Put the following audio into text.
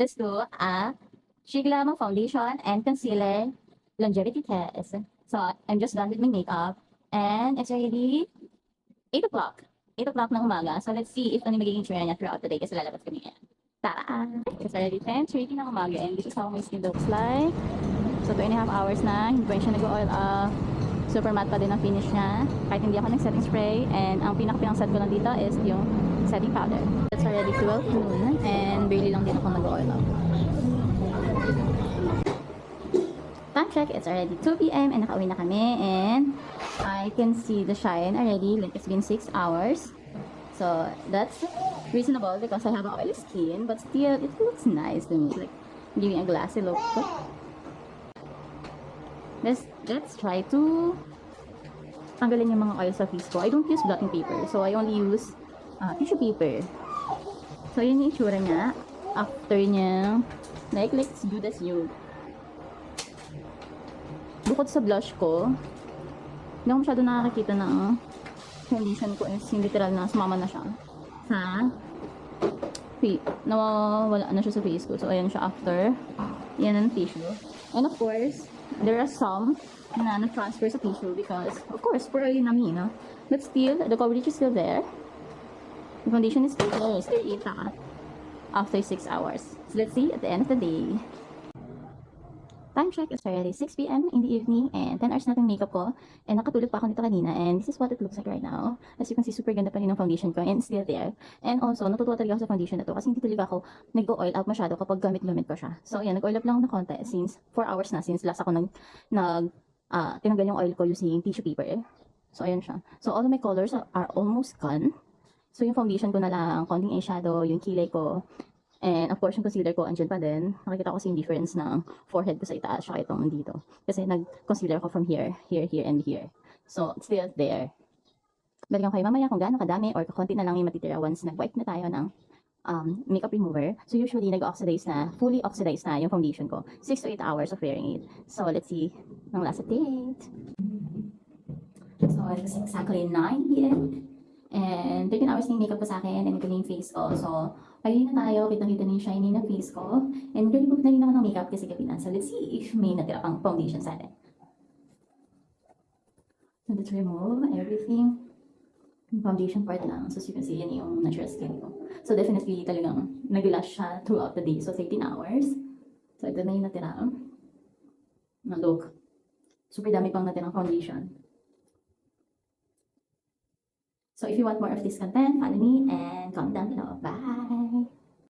let's do a Shigla foundation and concealer longevity test. So I'm just done with my makeup and it's already 8 o'clock. 8 o'clock ng umaga. So let's see if ano yung magiging tsura niya throughout the day kasi lalabas kami ngayon. Tara! It's already 10:30 ng umaga and this is how my skin looks like. So 2.5 hours na, hindi pa rin siya nag-oil up. Super matte pa din ang finish niya. Kahit hindi ako nag-setting spray. And ang pinaka-pinang-set ko lang dito is yung setting powder. It's already 12 noon and barely lang din ako nag-oil up. Time check, it's already 2 p.m. and nakauwi na kami and I can see the shine already, like it's been 6 hours. So that's reasonable because I have oily skin, but still it looks nice to me, like giving a glassy look. Let's try to tanggalin yung mga oil sa face ko. I don't use blotting paper, so I only use tissue paper. So yun yung itsura niya after niya. Like let's do this you. Bukod sa blush ko, hindi ako masyado nakakakita ng foundation ko is yung literal na sumama na siya sa nawawala na siya sa face ko. So ayan siya after. Yan ang tissue. And of course, there are some na na-transfer sa tissue because, of course, for early na me, no? But still, the coverage is still there. The foundation is still there. Still ita after 6 hours. So let's see at the end of the day. Time check, it's already 6 p.m. in the evening and 10 hours na itong makeup ko. And nakatulog pa ako nito kanina and this is what it looks like right now. As you can see, super ganda pa rin ng foundation ko and still there. And also, natutuwa talaga ako sa foundation na to kasi hindi talaga ako nag-oil up masyado kapag gamit ko siya. So ayan, nag-oil up lang ako ng konti since 4 hours na since last ako tinanggal yung oil ko using tissue paper. So ayan siya. So all of my colors are almost gone. So yung foundation ko na lang, konting eyeshadow, yung kilay ko, and of course, yung concealer ko, andyan pa din. Nakikita ko kasi yung difference ng forehead ko sa itaas, saka itong dito. Kasi nag-concealer ko from here, here, here, and here. So, it's still there. Balikan ko kayo mamaya kung gaano kadami or kakunti na lang yung matitira once nag-wipe na tayo ng makeup remover. So, usually, nag-oxidize na, fully oxidized na yung foundation ko. 6 to 8 hours of wearing it. So, let's see ng last update. So, it's exactly 9 p.m. And 13 hours na yung makeup ko sa akin and ito na yung face ko. So, ayun na tayo. Kitang-kita na yung shiny na face ko. And remove na rin ako ng makeup kasi gabi na. So, let's see if may natira pang foundation sa atin. So, let's remove everything. Yung foundation part lang. So, as you can see, yan yung natural skin ko. So, definitely talagang nag-lash siya throughout the day. So, 13 hours. So, ito na yung natira. Na look. Super dami pang natirang foundation. So if you want more of this content, follow me and comment down below. Bye!